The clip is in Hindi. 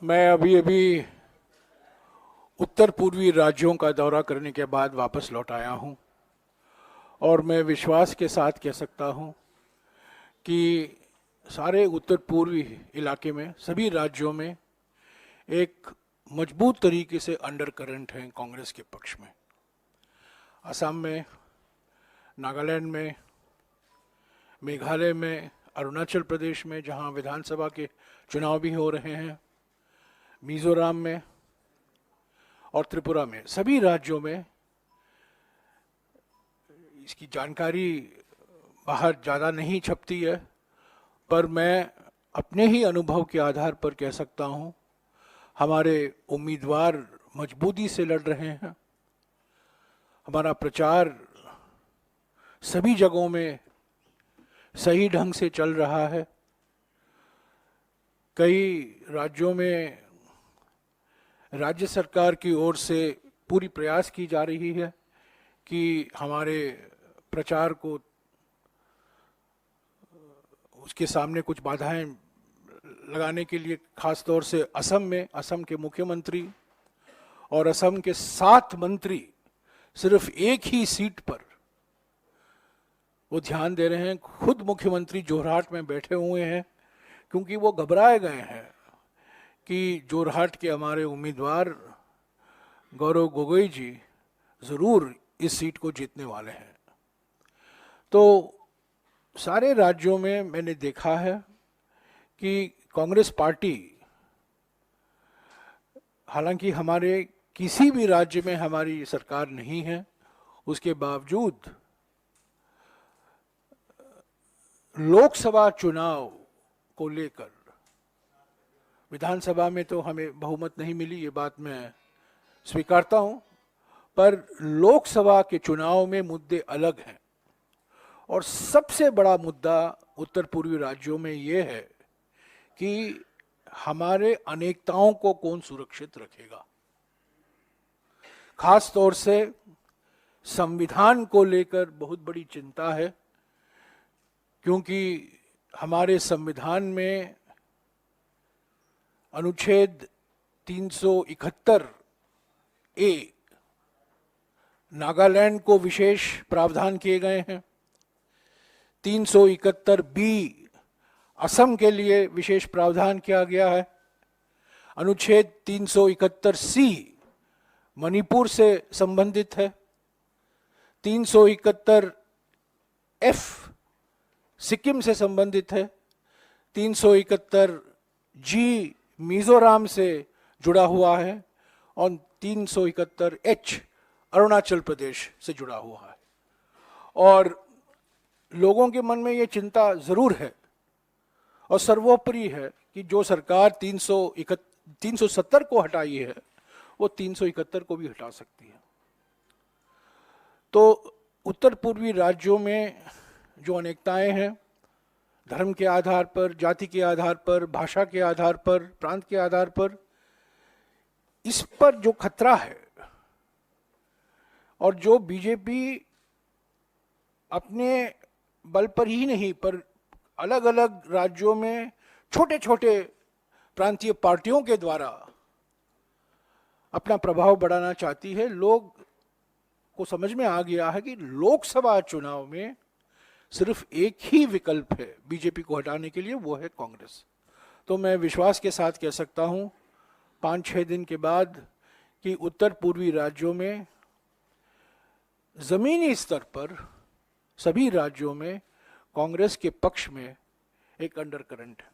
मैं अभी अभी उत्तर पूर्वी राज्यों का दौरा करने के बाद वापस लौट आया हूं और मैं विश्वास के साथ कह सकता हूं कि सारे उत्तर पूर्वी इलाके में सभी राज्यों में एक मजबूत तरीके से अंडर करंट है कांग्रेस के पक्ष में। असम में, नागालैंड में, मेघालय में, अरुणाचल प्रदेश में जहां विधानसभा के चुनाव भी हो रहे हैं, मिजोरम में और त्रिपुरा में, सभी राज्यों में इसकी जानकारी बाहर ज़्यादा नहीं छपती है, पर मैं अपने ही अनुभव के आधार पर कह सकता हूं, हमारे उम्मीदवार मजबूती से लड़ रहे हैं। हमारा प्रचार सभी जगहों में सही ढंग से चल रहा है। कई राज्यों में राज्य सरकार की ओर से पूरी प्रयास की जा रही है कि हमारे प्रचार को उसके सामने कुछ बाधाएं लगाने के लिए, खास तौर से असम में असम के मुख्यमंत्री और असम के 7 मंत्री सिर्फ एक ही सीट पर वो ध्यान दे रहे हैं। खुद मुख्यमंत्री जोरहाट में बैठे हुए हैं क्योंकि वो घबराए गए हैं कि जोरहाट के हमारे उम्मीदवार गौरव गोगोई जी जरूर इस सीट को जीतने वाले हैं। तो सारे राज्यों में मैंने देखा है कि कांग्रेस पार्टी, हालांकि हमारे किसी भी राज्य में हमारी सरकार नहीं है, उसके बावजूद लोकसभा चुनाव को लेकर, विधानसभा में तो हमें बहुमत नहीं मिली, ये बात मैं स्वीकारता हूं, पर लोकसभा के चुनाव में मुद्दे अलग हैं। और सबसे बड़ा मुद्दा उत्तर पूर्वी राज्यों में ये है कि हमारे अनेकताओं को कौन सुरक्षित रखेगा। खास तौर से संविधान को लेकर बहुत बड़ी चिंता है, क्योंकि हमारे संविधान में अनुच्छेद 371 ए नागालैंड को विशेष प्रावधान किए गए हैं, 371 बी असम के लिए विशेष प्रावधान किया गया है, अनुच्छेद 371 सी मणिपुर से संबंधित है, 371 एफ सिक्किम से संबंधित है, 371 जी मिजोरम से जुड़ा हुआ है और 371 एच अरुणाचल प्रदेश से जुड़ा हुआ है। और लोगों के मन में ये चिंता जरूर है और सर्वोपरि है कि जो सरकार 370 को हटाई है वो 371 को भी हटा सकती है। तो उत्तर पूर्वी राज्यों में जो अनेकताएं हैं, धर्म के आधार पर, जाति के आधार पर, भाषा के आधार पर, प्रांत के आधार पर, इस पर जो खतरा है और जो बीजेपी अपने बल पर ही नहीं पर अलग अलग राज्यों में छोटे छोटे प्रांतीय पार्टियों के द्वारा अपना प्रभाव बढ़ाना चाहती है, लोग को समझ में आ गया है कि लोकसभा चुनाव में सिर्फ एक ही विकल्प है बीजेपी को हटाने के लिए, वो है कांग्रेस। तो मैं विश्वास के साथ कह सकता हूं 5-6 दिन के बाद कि उत्तर पूर्वी राज्यों में जमीनी स्तर पर सभी राज्यों में कांग्रेस के पक्ष में एक अंडर करंट है।